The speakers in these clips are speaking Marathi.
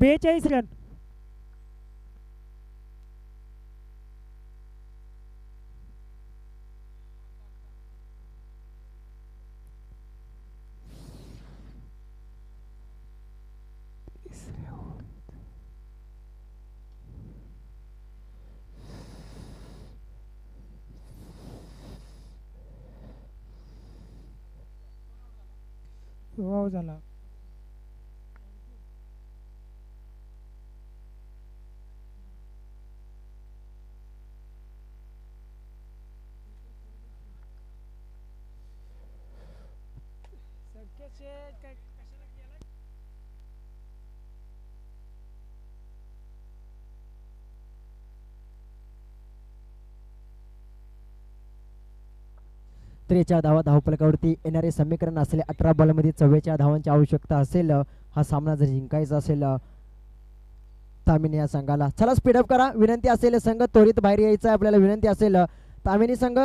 42 रन. वाव झाला. त्रेच्या धावा धावफलकावरती येणारे समीकरण असले 18 बॉलमध्ये 44 धावांची आवश्यकता असेल हा सामना जर जिंकायचा असेल तामिनी या संघाला. चला स्पीडअप करा. विनंती असेल संघ त्वरित बाहेर यायचं आहे आपल्याला. विनंती असेल तामिनी संघ.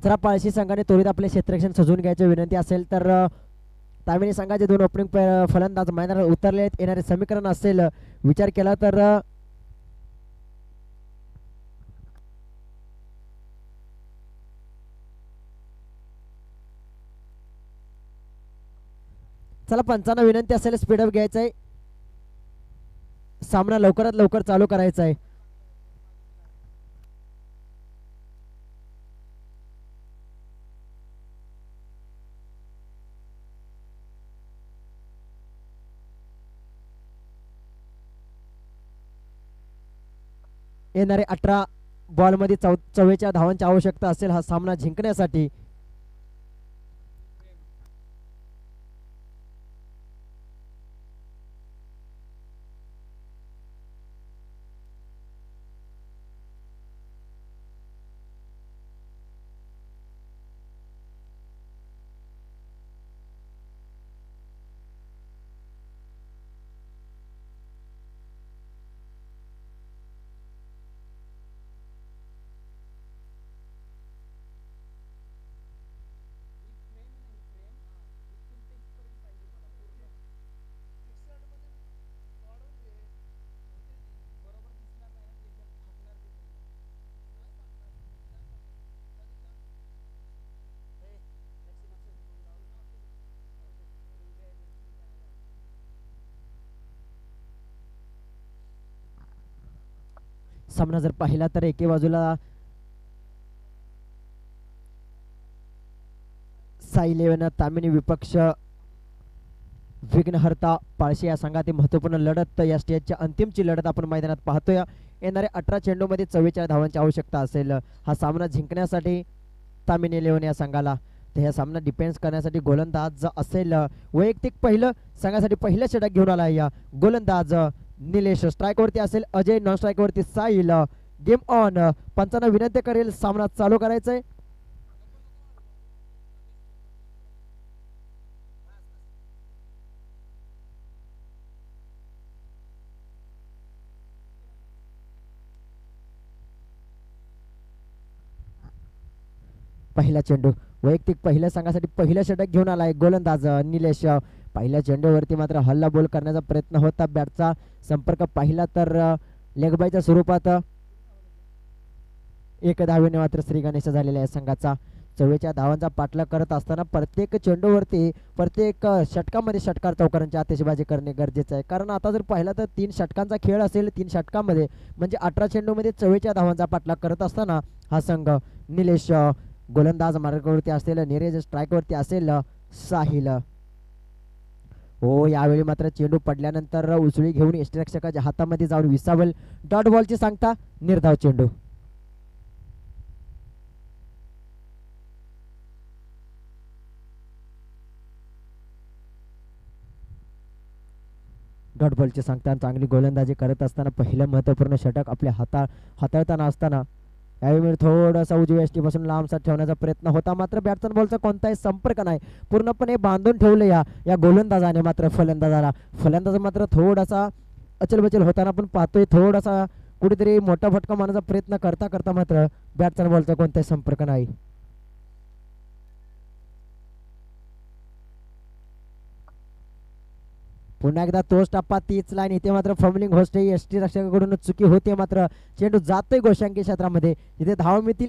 जरा पाळशी संघाने त्वरित आपले क्षेत्ररक्षण सजवून घ्यायची विनंती असेल तर तामिनी संघाचे 2 ओपनिंग फलंदाज मैदानात उतरले आहेत. येणारे समीकरण असेल विचार केला तर चला पंचांना विनंती असेल स्पीडअप घ्यायचा आहे. सामना लवकरात लवकर चालू करायचा आहे. येणारे 18 बॉलमध्ये 44 धावांची आवश्यकता असेल हा सामना जिंकण्यासाठी. सामना जर पाहिला तर एके बाजूला साई इलेव्हन तामिनी विपक्ष विघ्नहर्ता पाळशी या संघातील महत्वपूर्ण लढत या स्टेजच्या अंतिमची लढत आपण मैदानात पाहतोय. येणाऱ्या 18 चेंडूमध्ये 44 धावांची आवश्यकता असेल. हा सामना जिंकण्यासाठी तामिनी इलेव्हन या संघाला तर ह्या सामना डिफेन्स करण्यासाठी गोलंदाज असेल. वैयक्तिक पहिलं संघासाठी पहिलं षटक घेऊन आला या गोलंदाज निलेश. स्ट्राईकवरती असेल अजय, नॉन स्ट्राईकवरती साहिल. Game on. पंचांना विनंती करेल सामना चालू करायचा आहे. पहिला चेंडू वैयक्तिक पहिल्या संघासाठी पहिलं षटक घेऊन आलाय गोलंदाज निलेश. पहिल्या चेंडूवरती मात्र हल्ला बोल करण्याचा प्रयत्न होता. बॅटचा संपर्क पाहिला तर लेगबाईच्या स्वरूपात एक धावेने मात्र श्री गणेश झालेला आहे संघाचा. 44 धावांचा पाठलाग करत असताना प्रत्येक चेंडूवरती प्रत्येक षटकामध्ये षटकार चौकारांची आतिषबाजी करणे गरजेचं आहे. कारण आता जर पाहिला तर 3 षटकांचा खेळ असेल. 3 षटकांमध्ये म्हणजे 18 चेंडूमध्ये 44 धावांचा पाठलाग करत असताना हा संघ निलेश गोलंदाज मार्गावरती असेल, नीरज स्ट्राईकवरती असेल साहिल. हो यावेळी मात्र चेंडू पडल्यानंतर उचळी घेऊन यष्टिरक्षकाच्या हातामध्ये जाऊन विसावल. डॉट बॉलची सांगता निर्धाव चेंडू. डॉट बॉलची सांगता चांगली गोलंदाजी करत असताना पहिलं महत्वपूर्ण षटक आपल्या हाताळताना असताना यावेळी थोडासा उजव्या यष्टीपासून लांबसा ठेवण्याचा प्रयत्न होता. मात्र बॅट्समन बॉलचा कोणताही संपर्क नाही. पूर्णपणे बांधून ठेवलं या गोलंदाजाने मात्र फलंदाज मात्र थोडासा अचलबचल होताना आपण पाहतोय. थोडासा कुठेतरी मोठा फटका मारण्याचा प्रयत्न करता करता मात्र बॅट्समन बॉलचा कोणताही संपर्क नाही. पुन्हा एकदा तोच टप्पा तीच लाईन. इथे मात्र फॉर्मलिंग होस्ट यष्टी रक्षकाकडून चुकी होते. मात्र चेंडू जातोय गोशांकी क्षेत्रामध्ये. इथे धाव मिळतील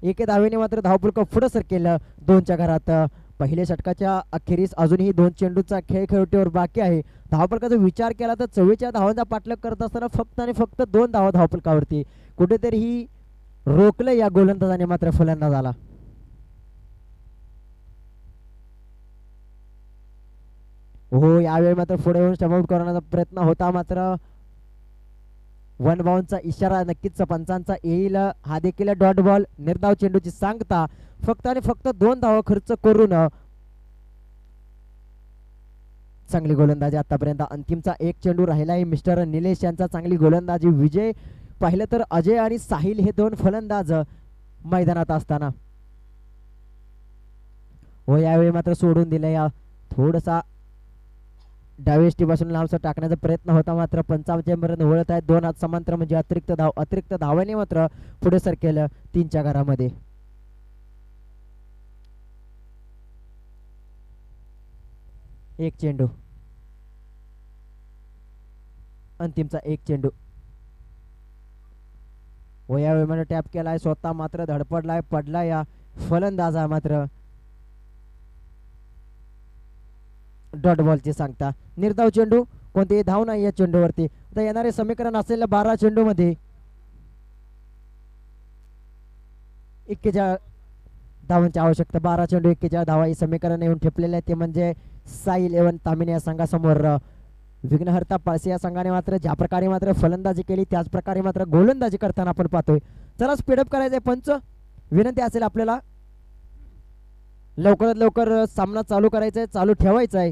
एके धावेने मात्र धावपुलक पुढे सरकेल 2च्या घरात. पहिल्या षटकाच्या अखेरीस अजूनही 2 चेंडूचा खेळ खेळवटीवर बाकी आहे. धावफलकाचा विचार केला तर 44 धावांचा पाठलाग करत असताना फक्त आणि फक्त 2 धावा धावफलकावरती. कुठेतरी ही रोखलं या गोलंदाजाने मात्र फलंदाजाला. हो यावेळी मात्र पुढे येऊन स्टंपआउट करण्याचा प्रयत्न होता. मात्र 1 बाउंडचा इशारा नक्कीच पंचांचा येईल. हा देखील डॉट बॉल. निर्धाव चेंडूची सांगता फक्त आणि फक्त 2 धावा खर्च करून चांगली गोलंदाजी आतापर्यंत. अंतिमचा 1 चेंडू राहिला आहे मिस्टर निलेश यांचा. चांगली गोलंदाजी. विजय पाहिलं तर अजय आणि साहिल हे 2 फलंदाज मैदानात असताना हो यावेळी मात्र सोडून दिलं. या थोडासा डावेष्टीपासून लांबसा टाकण्याचा प्रयत्न होता. मात्र पंचांपर्यंत वळत आहेत. 2 हात समांतर म्हणजे अतिरिक्त धावाने मात्र पुढे सरकेल 3च्या घरामध्ये. एक चेंडू अंतिमचा 1 चेंडू. व यावेळी मला टॅप केलाय स्वतः मात्र धडपडलाय पडला या फलंदाजा. मात्र डॉट बॉलची सांगता निर्धाव चेंडू. कोणतेही धाव नाही या चेंडूवरती. आता येणारे समीकरण असेल 12 चेंडू मध्ये 41 धावांची आवश्यकता. 12 चेंडू 41 धावा ही समीकरण येऊन ठेपलेले आहे. ते म्हणजे साई इलेव्हन तामिनी या संघासमोर विघ्नहर्ता पाळसे या संघाने मात्र ज्या प्रकारे मात्र फलंदाजी केली त्याच प्रकारे मात्र गोलंदाजी करताना आपण पाहतोय. चला स्पीडअप करायचंय पंच. विनंती असेल आपल्याला लवकरात लवकर सामना चालू करायचा आहे, चालू ठेवायचा आहे.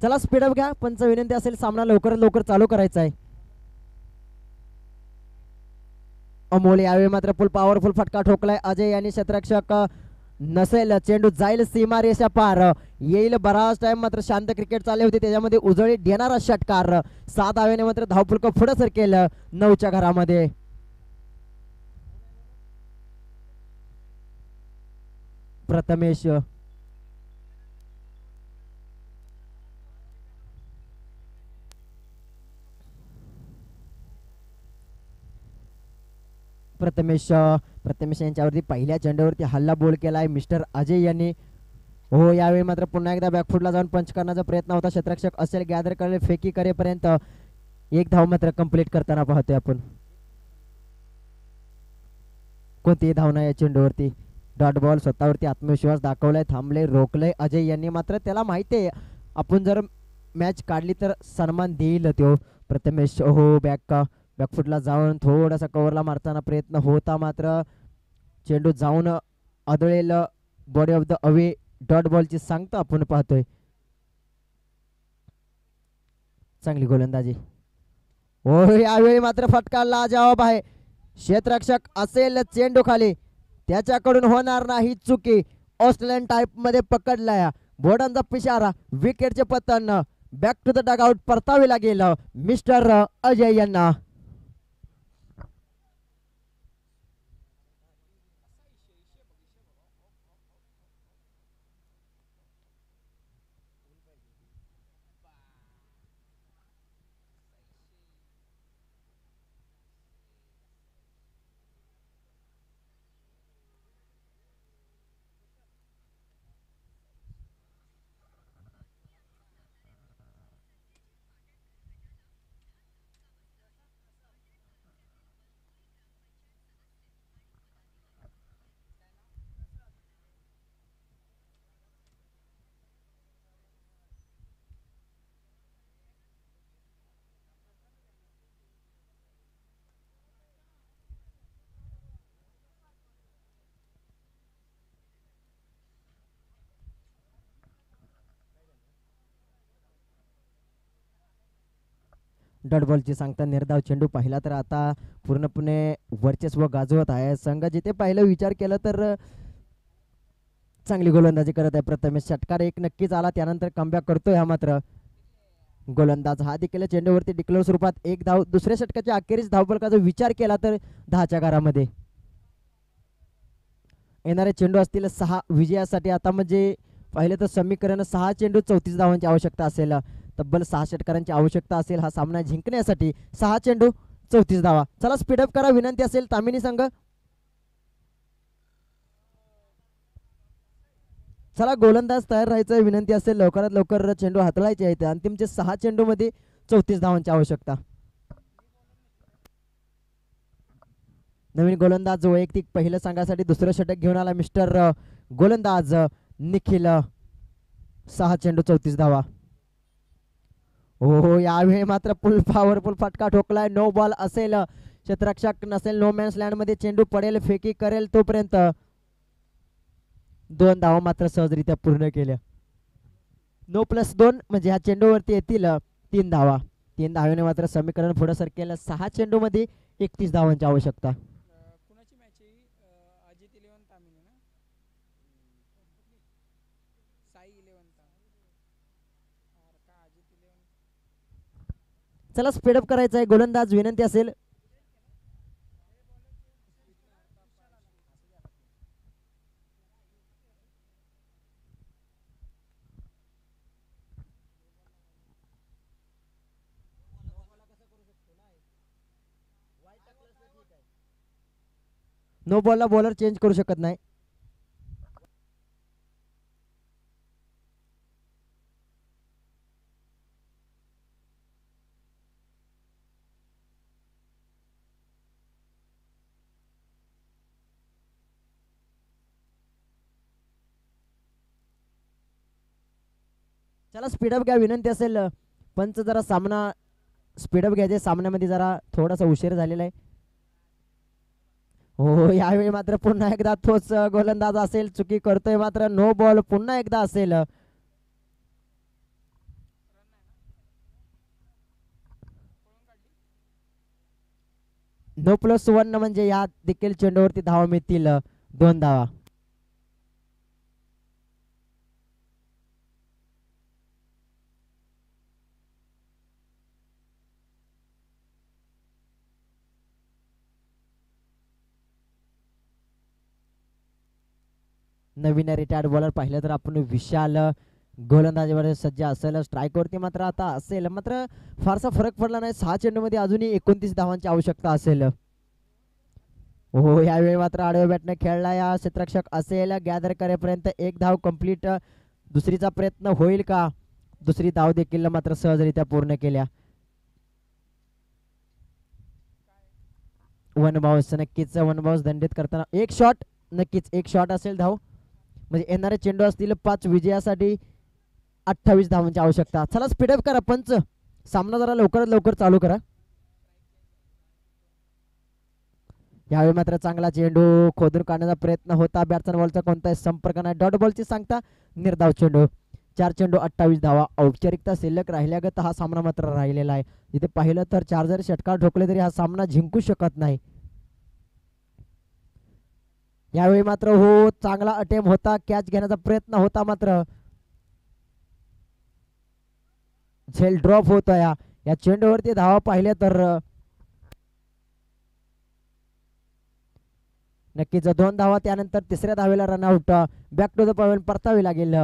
चला स्पीडअप घ्या पंच. विनंती असेल सामना लवकरात लवकर चालू करायचा आहे. अमोल यावेळी मात्र फुल पॉवरफुल फटका ठोकलाय. अजय यांनी क्षेत्ररक्षक नसेल. चेंडू जाईल सीमारेषा पार. येईल बराच टाइम मात्र शांत क्रिकेट चालले होते त्याच्यामध्ये उजळी देणारा षटकार. 7 धावेने मात्र धावफलक पुढे सरकेल 9च्या घरामध्ये. प्रथमेश प्रथमेश प्रथमेश यांच्यावरती पहिल्या चेंडूवरती हल्ला बोल केलाय मिस्टर अजय यांनी. हो यावेळी मात्र पुन्हा एकदा बॅकफुटला जाऊन पंच करण्याचा प्रयत्न होता. क्षेत्ररक्षक असेल गॅदर करेल फेकी करेपर्यंत एक धाव मात्र कंप्लीट करताना पाहतोय आपण. कोणतीही धाव नाही या चेंडूवरती. डॉट बॉल स्वतःवरती आत्मविश्वास दाखवलाय थांबले रोखलंय अजय यांनी. मात्र त्याला माहिती आहे आपण जर मॅच काढली तर सन्मान देईल तो. प्रथमेश हो बॅकफुटला जाऊन थोडासा कव्हरला मारताना प्रयत्न होता मात्र चेंडू जाऊन आदळेल body off the away. Dot बॉलची सांगता आपण पाहतोय. चांगली गोलंदाजी. हो यावेळी मात्र फटका लाजवाब आहे. क्षेत्ररक्षक असेल चेंडू खाली त्याच्याकडून होणार नाही चुकी. ऑस्ट्रेलियन टाईप मध्ये पकडलाय बोर्डांचा पिशारा. विकेटचे पतन. बॅक टू द डगआउट परतावे लागेल मिस्टर अजय यांना. डॉट बॉलची सांगता निर्धाव चेंडू पाहिला तर आता पूर्णपणे वर्चस्व गाजवत आहे संघ. जिथे पाहिलं विचार केला तर चांगली गोलंदाजी करत आहे प्रथमेश. षटकार एक नक्कीच आला त्यानंतर कमबॅक करतोय हा मात्र गोलंदाज. हा देखील चेंडूवरती डिक्लेअर स्वरूपात एक धाव. दुसऱ्या षटकाच्या अखेरीस धावफलकाचा विचार केला तर 10च्या घरामध्ये येणारे चेंडू असतील 6 विजयासाठी. आता म्हणजे पाहिलं तर समीकरण 6 चेंडू 34 धावांची आवश्यकता असेल. तब्बल 6 षटकारांची आवश्यकता असेल हा सामना जिंकण्यासाठी. 6 चेंडू 34 धावा. चला स्पीडअप करा विनंती असेल तामिनी संघ. चला गोलंदाज तयार राहायचं विनंती असेल. लवकरात लवकर चेंडू हाताळायचे आहेत. अंतिमचे 6 चेंडू मध्ये 34 धावांची आवश्यकता. नवीन गोलंदाज वैयक्तिक पहिल्या संघासाठी दुसरं षटक घेऊन आला मिस्टर गोलंदाज निखिल. 6 चेंडू 34 धावा. हो यावेळी मात्र फुल पॉवरफुल फटका ठोकलाय. नो बॉल असेल. क्षेत्ररक्षक नसेल. नो मॅन्स लँड मध्ये चेंडू पडेल फेकी करेल तोपर्यंत 2 धावा मात्र सहजरित्या पूर्ण केल्या. 9+2 म्हणजे ह्या चेंडूवरती येतील 3 धावा. 3 धावेने मात्र समीकरण पुढे सरकेल. 6 चेंडू मध्ये 31 धावांची आवश्यकता. कुणाची मॅच आहे अजित 11 तामिनी ना साई 11 का अजित 11. चला स्पीडअप करायचं आहे. गोलंदाज विनंती असेल. नो बॉलला बॉलर चेंज करू शकत नाही. चला स्पीडअप घ्या विनंती असेल. पंच जरा सामना स्पीडअप घ्यायचे. सामन्यामध्ये जरा थोडासा उशीर झालेला आहे. हो यावेळी मात्र पुन्हा एकदा तोच गोलंदाज असेल. चुकी करतोय मात्र नो बॉल पुन्हा एकदा असेल. 9+1 म्हणजे या देखील चेंडूवरती धावा मिळतील 2 धावा. नवीन रिटायर्ड बॉलर पाहिलं तर आपण विशाल गोलंदाजीवर सज्ज असेल. स्ट्राईकवरती मात्र आता असेल, मात्र फारसा फरक पडला नाही. 6 चेंडूमध्ये अजूनही 29 धावांची आवश्यकता असेल. हो, यावेळी मात्र आडव्या बॅटने खेळला या क्षेत्ररक्षक असेल. गॅदर करेपर्यंत एक धाव कंप्लीट. दुसरीचा प्रयत्न होईल का? दुसरी धाव देखील मात्र सहजरित्या पूर्ण केल्या. वन बाउन्स, नक्कीच वन बाउन्स दंडित करताना एक शॉट, नक्कीच एक शॉट असेल धाव. म्हणजे येणारे चेंडू असतील 5 विजयासाठी 28 धावांची आवश्यकता. चला स्पीडअप करा पंच, सामना जरा लवकरात लवकर चालू करा. यावेळी मात्र चांगला चेंडू खोदून काढण्याचा प्रयत्न होता. बॅट्समन बॉलचा कोणताही संपर्क नाही. डॉट बॉलची सांगता निर्धाव चेंडू. 4 चेंडू 28 धावा. औपचारिकता शिल्लक राहिल्यागत हा सामना मात्र राहिलेला आहे. इथे पाहिलं तर 4 जरी षटकार ठोकले तरी हा सामना जिंकू शकत नाही. यावेळी मात्र हो, चांगला अटेम्प्ट होता, कॅच घेण्याचा प्रयत्न होता, मात्र झेल ड्रॉप होता. या चेंडूवरती धावा पाहिल्या तर नक्कीच 2 धावा. त्यानंतर तिसऱ्या धावेला run out. Back to the point परतावी लागेल.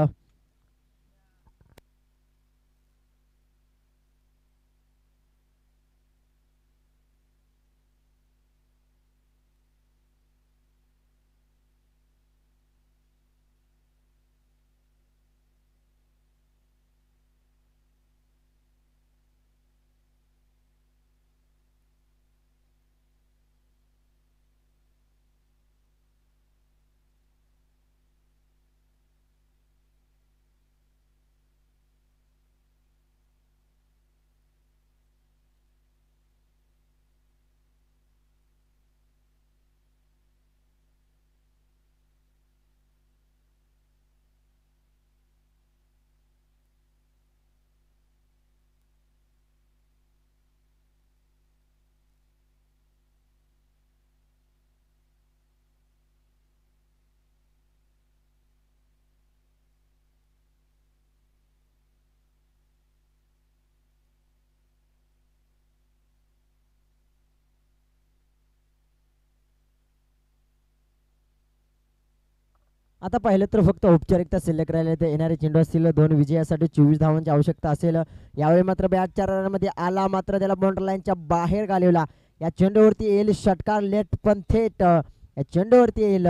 आता पाहिलं तर फक्त औपचारिकता शिल्लक राहिले. ते येणारे चेंडू असतील 2 विजयासाठी 24 धावांची आवश्यकता असेल. यावेळी मात्र बॅट 4 रनमध्ये आला, मात्र त्याला बाउंड्री लाईनच्या बाहेर घालवला. या चेंडूवरती येईल षटकार लेट पण थेट. या चेंडूवरती येईल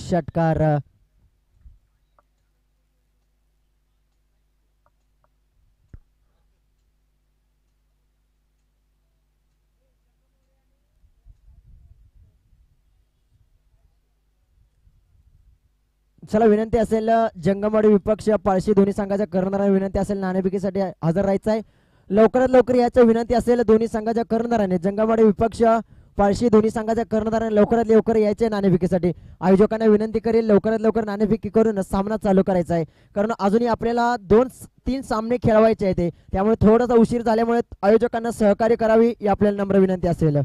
षटकार. चला विनंती असेल जंगमवाडी विपक्ष पळशी दोन्ही संघाच्या कर्णधारांना विनंती असेल नाणेफेकीसाठी हजर राहायचं आहे. लवकरात लवकर याची विनंती असेल दोन्ही संघाच्या कर्णधारांनी. जंगमवाडी विपक्ष पळशी दोन्ही संघाच्या कर्णधारांनी लवकरात लवकर यायचे नाणेफेकीसाठी. आयोजकांना विनंती करेल लवकरात लवकर नाणेफेकी करून सामना चालू करायचा आहे, कारण अजूनही आपल्याला 2-3 सामने खेळवायचे आहेत. त्यामुळे थोडासा उशीर झाल्यामुळे आयोजकांना सहकार्य करावी ही आपल्याला नम्र विनंती असेल.